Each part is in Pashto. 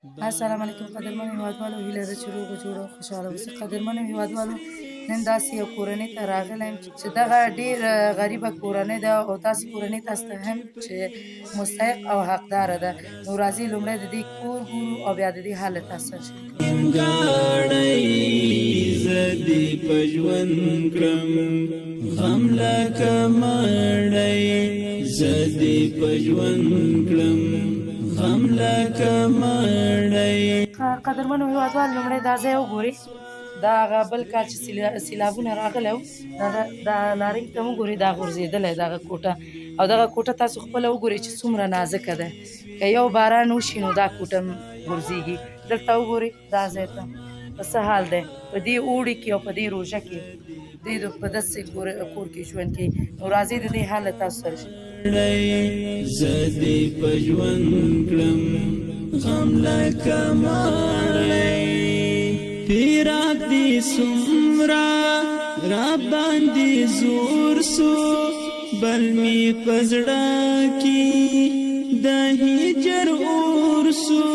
السلام علیکم قدرمنو هیوادوالو، هیله ده چې روغ جوړ او خوشحاله اوسئ. قدرمنو هیوادوالو، نن داسې یو کورنۍ ته راغلی یم چې دغه ډېر غریبه کورنۍ ده او داسې کورنۍ تاسو ته هم چې مستحق او حقداره ده. نو راځئ لومړی د دې کور ګورو او بیا د دې حال تاسو سره شریکوم. ګاړی زه دې په ژوند کړم غم لکه مړی زه دې په ژوند کړم غم لکه مړی. قدرمنو هیوادوالو، لومړی دا ځای وګورئ. دا هغه بل کال چې سیلابونه راغلی و، دا لارۍ ته وګورئ، دا غورځېدلی دغه کوټه، او دغه کوټه تاسو خپله وګورئ چې څومره نازکه ده. که یو باران وشي نو دا کوټه غورځېږي. دلته وګورئ دا ځای ته په څه حال دی، په دې اوړي کې او په دې روژه کې دوی په داسې کور کې ژوند کوي. نو راځئ د دې حال تاسو سره زه دې په ژوند کړم غم لکه مړی. فراق دې څومره را باندې زور سو بل مې په زړه کې د هجر اور سو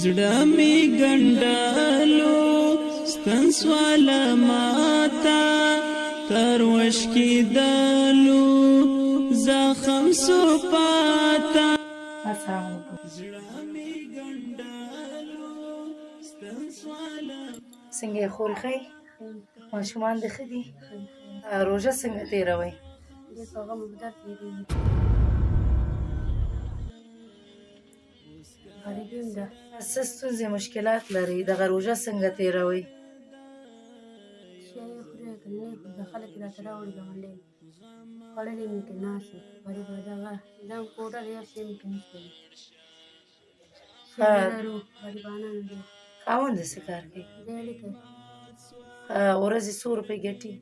زړه مې ګنډلو ستن سواله ماته تروش کېدلو زخم سو پاته. السلام علیکم. څنګه یې خورې ښه یې؟ ماشومان دې ښه دي؟ روژه څنګه تېروئ؟ څه ستونزې مشکلات لرئ؟ دغه روژه څنګه تېروئ؟ خلک راته راوړي ګاونډي خوړلې مې که ناست غریبه دغه کوټه د یو شی مې که نشته دي لرو غریبانان دي. خاوند دې څه کار کوي؟ دیالي کوي. ورځې څو روپۍ ګټي؟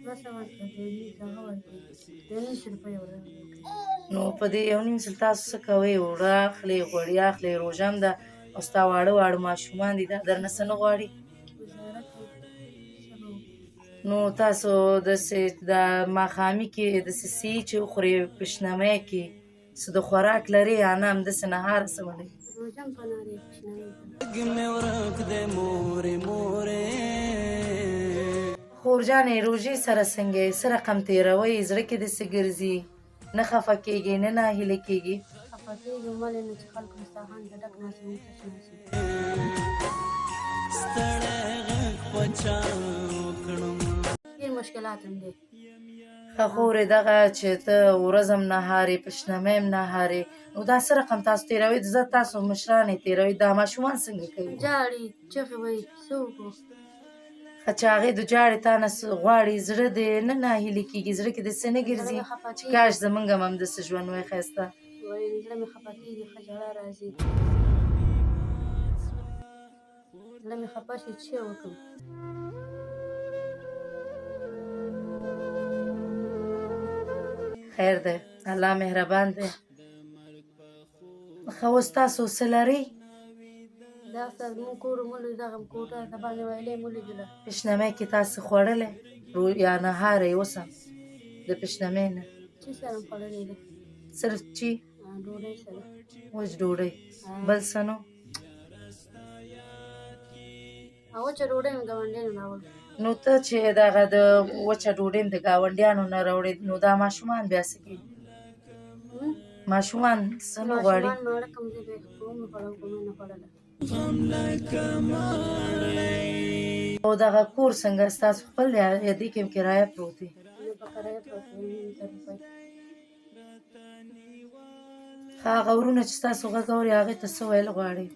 200 ورکوي، هغه ورکوي 2.5 روپۍ ورکوي. نو په دې 1.5 تاسو څه کوئ؟ اوړه اخلئ، غوړي اخلئ، روژه هم ده او ستا واړه واړه ماشومان دي، دا درنه څه نه غواړي؟ نو تاسو داسې د ماښامي کې داسې څه چې وخورئ په شنمۍ کې څه د خوراک لرئ یا نه همداسې نهاره څه ولئ؟ روژه هم په نارې په شنمۍ خور جانې، روژې سره څنګه یې؟ څه رقم تېروئ؟ زړه کې دې څه ګرځي؟ نه خفه کېږې نه ناهیله کېږې؟ خفه کېږم ولې نه چې خلکو مسترخوان ته ډک ناست موږ تش ناست ډېر مشکلات هم دی. ښه خورې، دغه چې ته ورځ هم نهارې په شنمۍ هم نهارې، نو دا څه رقم تاسو تېروئ؟ زه تاسو مشران یې تېروئ، دا ماشومان څنګه کوي؟ جاړي چغې وایي څه وکړو؟ ښه چې هغې د جاړې تا نه غواړي، زړه دې نه ناهیلې کېږي؟ زړه کې دې څه نه ګرځي چې کاش زمونږ هم همداسې ژوند وای ښایسته؟ وایي زړه مې خفه کېږي، ښه ژړا راځي، زړه مې خفه شي څه وکړم؟ خیر دی، الله مهربان دی. ښه اوس تاسو څه لرئ؟ دا زموږ کور مو لید دغه کوټه د باندې ویلې مو لیدله. په شنمۍ کې تاسو خوړلی یا نهاره یې اوس هم د په شنمۍ نه؟ چی سره هم خوړلې ده؟ صرف چی؟ ډوډۍ سره. وچ ډوډۍ، بل څه نو؟ وچه ډوډۍ مې ګاونډیانو راوړل. نو ته چې دغه د وچه ډوډۍ د ګاونډیانو نه راوړې، نو دا ماشومان بیا څه کوي؟ ماشومان څه نه غواړي؟ ماشومان ماړه کم دي، بیا کوم مې خوړل کوم مې نه خوړله. او دغه کور څنګه ستاسو خپل دی یا دې کې هم کرایه پروت دی؟ زه په کرایه پروت یم 1.5 روپۍ. ښه هغه ورونه چې ستاسو غږ اوري هغې ته څه ویل غواړې؟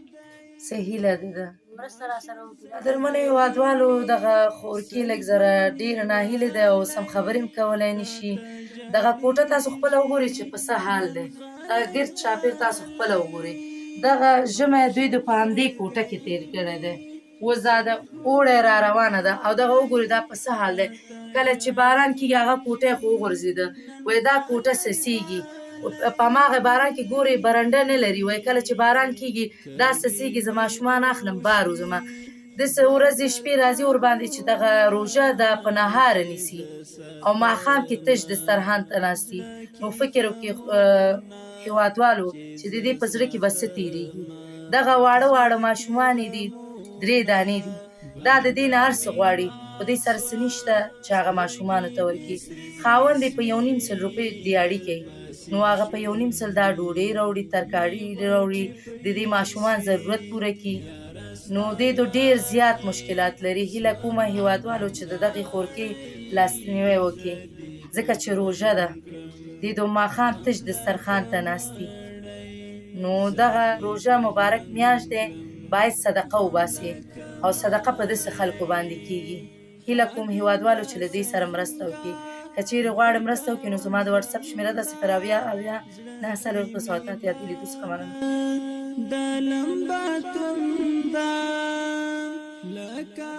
څه هیله دې ده؟ مرسته راسره وکړي. قدرمنو هیوادوالو، دغه خورکي لږ ذره ډېره ناهیلې دی او سم خبرې هم کولی نه شي. دغه کوټه تاسو خپله وګورئ چې په څه حال دی، دغه ګرد چاپېر تاسو خپله وګورئ. دغه ژمی دوی د په همدې کوټه کې تېر کړی دی، اوس دا د اوړی را روانه ده او دغه وګورئ دا په څه حال دی. کله چې باران کېږي هغه کوټه یې خو وغورځېده، وایي دا کوټه څڅېږي. په هماغه باران کې ګورئ برنډه نه لري، وایي کله چې باران کېږي دا څڅېږي، زه ماشومان اخلم بار وځمه. داسې ورځې شپې راځي ورباندې چې دغه روژه ده په نهاره نیسي او ماښام کې تش دسترخوان ته ناست دي. نو فکر وکړئ هیوادوالو چې د دې په زړه کې به څه تېرېږي. دغه واړه واړه ماشومان یې دي 3 دانې دي. دا د دې نه هر څه غواړي، په دې سره څه نشته چې هغه ماشومانو ته ورکړي. خاوند یې په 1.5 روپۍ دیاړي کوي، نو هغه په 1.5 دا ډوډۍ راوړي، ترکاري راوړي، د دې ماشومان ضرورت پوره کړي. نو دې دو ډېر زیات مشکلات لري. هیله کومه هیوادوالو چې د دغې خورکۍ لاسنیوی وکړي، ځکه چې روژه ده، دې دو ماښام تش دسترخوان ته ناست دي. نو دغه روژه مبارک میاشت دی، باید صدقه وباسي، او صدقه په داسې خلکو باندې کېږي. هیله کوم هیوادوالو چې له دې سره مرسته وکړي. که چیرې غواړې مرسته وکړي نو زما د واتساپ شمېره ده 080 د لیدو څخه مننه. د لمبا توندا لکه